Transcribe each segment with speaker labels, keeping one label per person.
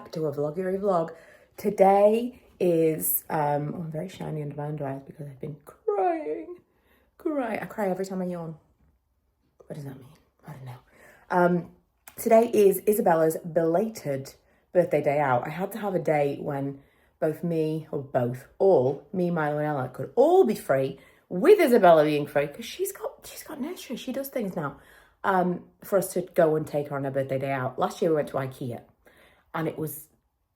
Speaker 1: back to a vloggery vlog. Today is, I'm very shiny under my under eyes because I've been crying. I cry every time I yawn. What does that mean? I don't know. Today is Isabella's belated birthday day out. I had to have a day when me, Milo and Ella could all be free, with Isabella being free, because she's got nursery. She does things now. For us to go and take her on her birthday day out. Last year we went to IKEA and it was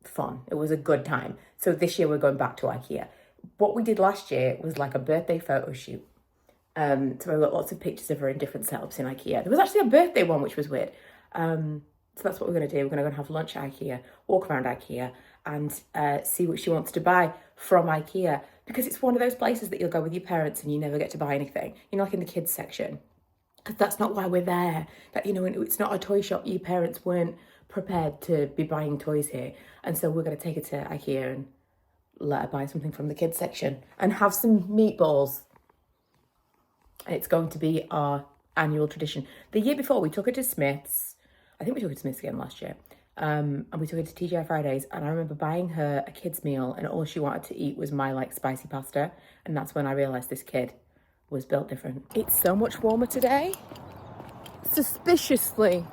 Speaker 1: fun. It was a good time. So this year we're going back to IKEA. What we did last year was like a birthday photo shoot. So I got lots of pictures of her in different setups in IKEA. There was actually a birthday one, which was weird. So that's what we're going to do. We're going to go and have lunch at IKEA, walk around IKEA and see what she wants to buy from IKEA. Because it's one of those places that you'll go with your parents and you never get to buy anything. You know, like in the kids section. Because that's not why we're there. That, you know, it's not a toy shop. Your parents weren't prepared to be buying toys here. And so we're going to take her to IKEA and let her buy something from the kids section. And have some meatballs. And it's going to be our annual tradition. The year before, we took her to Smith's. I think we took her to Smith's again last year. And we took her to TGI Fridays. And I remember buying her a kid's meal. And all she wanted to eat was my, like, spicy pasta. And that's when I realised this kid was built different. It's so much warmer today. Suspiciously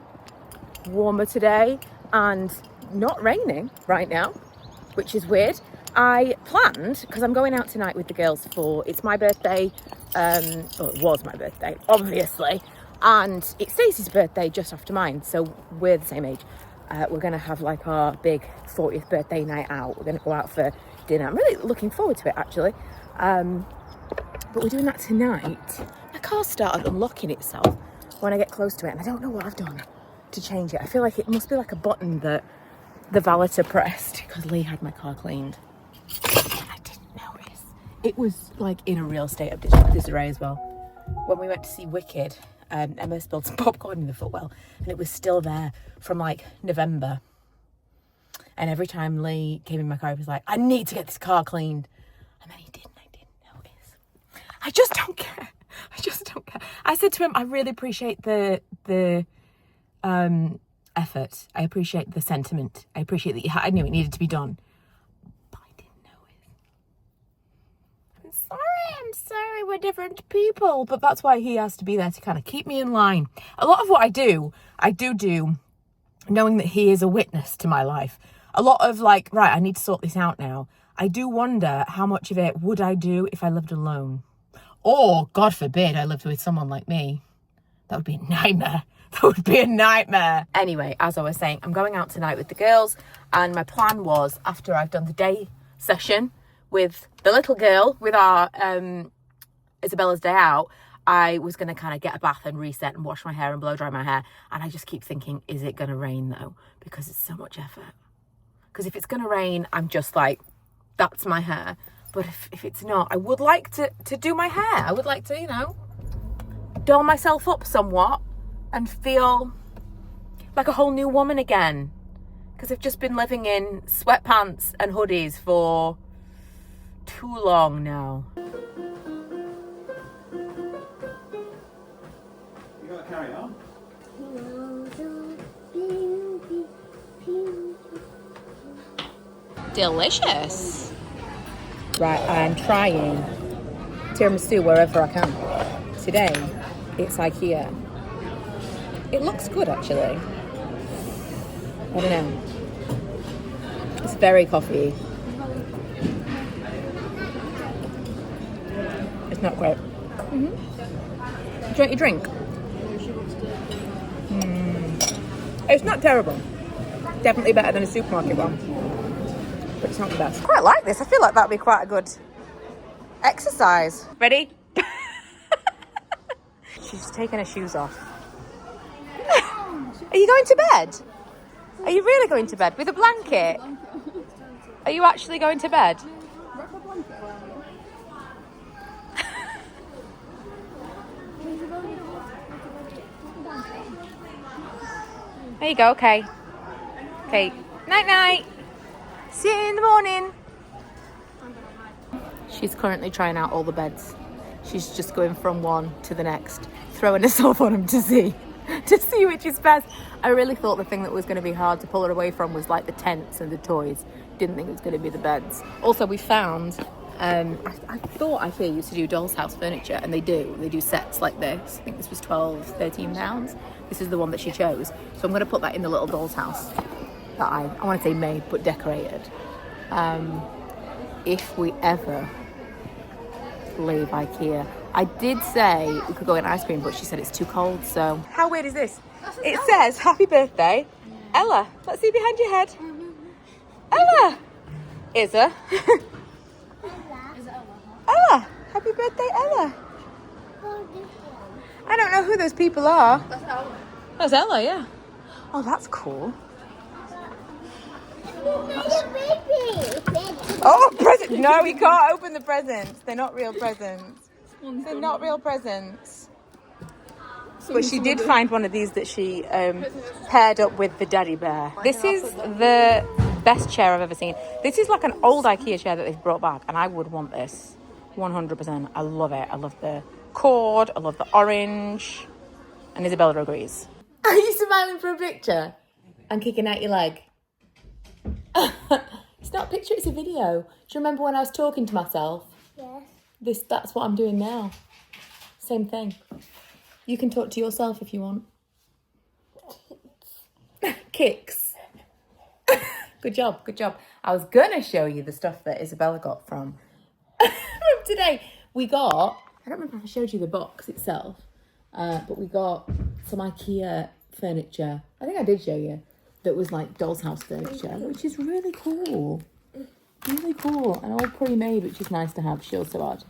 Speaker 1: warmer today. And not raining right now, which is weird. I planned, because I'm going out tonight with the girls it's my birthday. Well, it was my birthday, obviously. And it's Stacey's birthday just after mine. So we're the same age. We're going to have like our big 40th birthday night out. We're going to go out for dinner. I'm really looking forward to it, actually. But we're doing that tonight. My car started unlocking itself when I get close to it. And I don't know what I've done to change it. I feel like it must be like a button that the valeter pressed. Because Lee had my car cleaned. I didn't notice. It was like in a real state of disarray as well. When we went to see Wicked, Emma spilled some popcorn in the footwell. And it was still there from like November. And every time Lee came in my car, he was like, I need to get this car cleaned. And then he didn't. I just don't care. I said to him, I really appreciate the effort. I appreciate the sentiment. I appreciate that I knew it needed to be done. But I didn't know it. I'm sorry, we're different people. But that's why he has to be there to kind of keep me in line. A lot of what I do knowing that he is a witness to my life. A lot of like, right, I need to sort this out now. I do wonder how much of it would I do if I lived alone. Or, God forbid, I lived with someone like me. That would be a nightmare. Anyway, as I was saying, I'm going out tonight with the girls. And my plan was, after I've done the day session with the little girl, with our Isabella's day out, I was going to kind of get a bath and reset and wash my hair and blow dry my hair. And I just keep thinking, is it going to rain though? Because it's so much effort. Because if it's going to rain, I'm just like, that's my hair. But if it's not, I would like to do my hair. I would like to, you know, doll myself up somewhat and feel like a whole new woman again. Because I've just been living in sweatpants and hoodies for too long now.
Speaker 2: You gotta carry on.
Speaker 1: Delicious. Right, I'm trying tiramisu wherever I can. Today, it's IKEA. It looks good, actually. I don't know. It's very coffee. It's not great. Do you want your drink? It's not terrible. Definitely better than a supermarket one. But it's not the best. Quite like this. I feel like that would be quite a good exercise. Ready? She's taking her shoes off. Are you going to bed? Are you really going to bed with a blanket? Are you actually going to bed?
Speaker 3: Wrap a blanket around you.
Speaker 1: There you go, okay. Okay, night-night. See you in the morning. She's currently trying out all the beds. She's just going from one to the next, throwing herself on them to see to see which is best. I really thought the thing that was going to be hard to pull her away from was like the tents and the toys. Didn't think it was going to be the beds. Also, we found, I thought IKEA used to do doll's house furniture, and they do. They do sets like this. I think this was £12, £13. This is the one that she chose. So I'm going to put that in the little doll's house that I want to say made, but decorated. If we ever leave IKEA. I did say we could go get ice cream, but she said it's too cold, so. How weird is this? It says, happy birthday, Ella. Let's see behind your head. Ella! Izza. Ella! Happy birthday, Ella. I don't know who those people are.
Speaker 3: That's Ella.
Speaker 1: That's Ella, yeah. Oh, that's cool. Oh, present! No, we can't open the presents. They're not real presents. They're not real presents. But she did find one of these that she paired up with the daddy bear. This is the best chair I've ever seen. This is like an old IKEA chair that they've brought back, and I would want this 100%. I love it. I love the cord. I love the orange. And Isabella agrees. Are you smiling for a picture? And kicking out your leg? It's not a picture, it's a video. Do you remember when I was talking to myself? Yes. That's what I'm doing now. Same thing. You can talk to yourself if you want. Kicks. Good job, good job. I was gonna show you the stuff that Isabella got from today. We got, I don't remember if I showed you the box itself, but we got some IKEA furniture. I think I did show you. That was like doll's house furniture, which is really cool. Really cool. And all pre-made, which is nice to have. She also had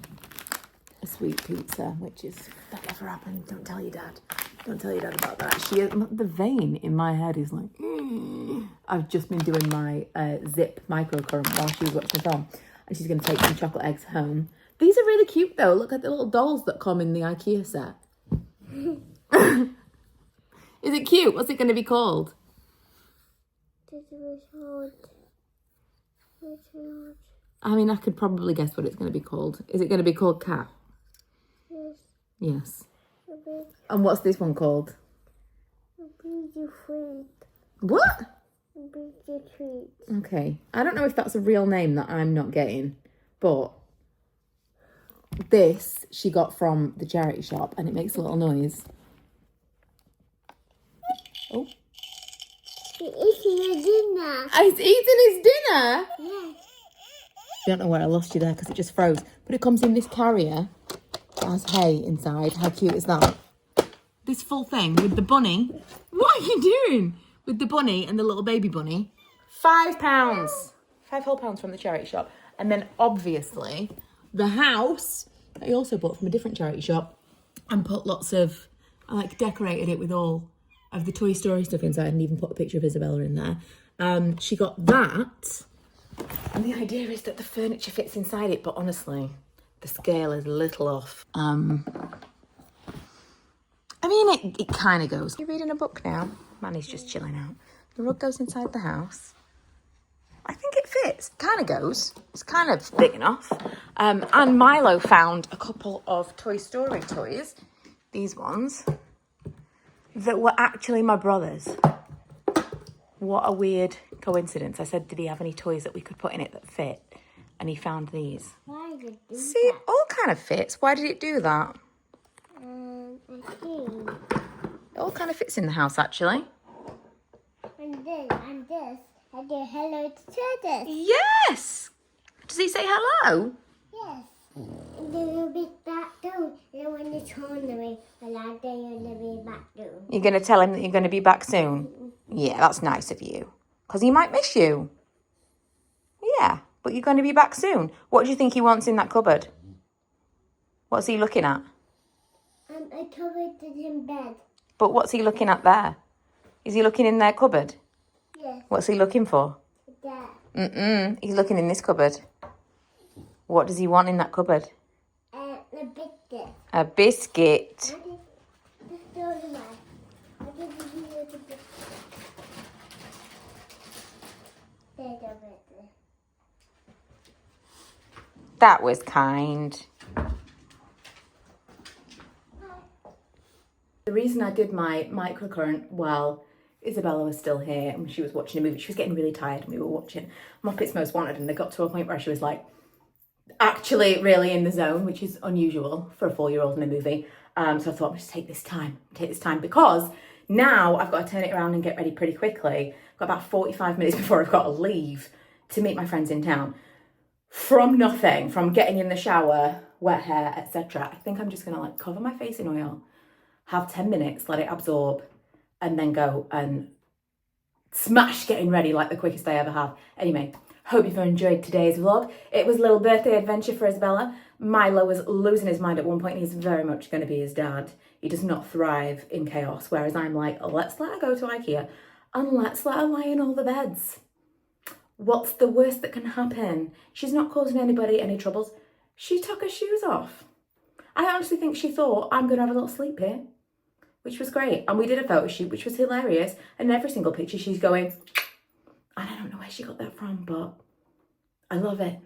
Speaker 1: a sweet pizza, which is, that never happened. Don't tell your dad. Don't tell your dad about that. The vein in my head is like, I've just been doing my zip microcurrent while she was watching the film. And she's going to take some chocolate eggs home. These are really cute though. Look at the little dolls that come in the IKEA set. Is it cute? What's it going to be called? I mean, I could probably guess what it's going to be called. Is it going to be called Cat?
Speaker 3: Yes.
Speaker 1: Yes. And what's this one called? What? Okay. I don't know if that's a real name that I'm not getting, but this she got from the charity shop, and it makes a little noise. Oh.
Speaker 3: He's eating his dinner.
Speaker 1: He's eating his dinner?
Speaker 3: Yes.
Speaker 1: I don't know where I lost you there because it just froze. But it comes in this carrier that has hay inside. How cute is that? This full thing with the bunny. What are you doing? With the bunny and the little baby bunny. £5. £5 whole pounds from the charity shop. And then obviously the house that I also bought from a different charity shop and put lots of, I like decorated it with all of the Toy Story stuff inside and even put a picture of Isabella in there. She got that. And the idea is that the furniture fits inside it, but honestly, the scale is a little off. I mean, it kind of goes. You're reading a book now. Manny's just chilling out. The rug goes inside the house. I think it fits. Kind of goes. It's kind of big enough. And Milo found a couple of Toy Story toys. These ones. That were actually my brother's. What a weird coincidence. I said, did he have any toys that we could put in it that fit? And he found these.
Speaker 3: Why did it do
Speaker 1: See, it all kind of fits. Why did it do that?
Speaker 3: I think.
Speaker 1: It all kind of fits in the house, actually.
Speaker 3: And this. I did hello to this.
Speaker 1: Yes! Does he say hello?
Speaker 3: Yes. And then you'll be back down. And when it's on the way, and I think you're going to be back down.
Speaker 1: You're going to tell him that you're going to be back soon? Yeah, that's nice of you. Because he might miss you. Yeah, but you're going to be back soon. What do you think he wants in that cupboard? What's he looking at?
Speaker 3: I covered it in bed.
Speaker 1: But what's he looking at there? Is he looking in their cupboard?
Speaker 3: Yes.
Speaker 1: What's he looking for?
Speaker 3: That.
Speaker 1: He's looking in this cupboard. What does he want in that cupboard?
Speaker 3: A biscuit.
Speaker 1: A biscuit. That was kind. The reason I did my microcurrent while Isabella was still here and she was watching a movie, she was getting really tired and we were watching Muppets Most Wanted, and they got to a point where she was like actually really in the zone, which is unusual for a 4-year-old in a movie. So I thought, I'll just take this time because now I've got to turn it around and get ready pretty quickly. I've got about 45 minutes before I've got to leave to meet my friends in town. From nothing, from getting in the shower, wet hair, etc. I think I'm just gonna like cover my face in oil, have 10 minutes, let it absorb, and then go and smash getting ready like the quickest I ever have. Anyway, hope you've enjoyed today's vlog. It was a little birthday adventure for Isabella. Milo was losing his mind at one point. He's very much going to be his dad. He does not thrive in chaos, whereas I'm like, oh, let's let her go to IKEA and let's let her lie in all the beds. What's the worst that can happen? She's not causing anybody any troubles. She took her shoes off. I honestly think she thought, I'm going to have a little sleep here, which was great. And we did a photo shoot, which was hilarious. And in every single picture, she's going, I don't know where she got that from, but I love it.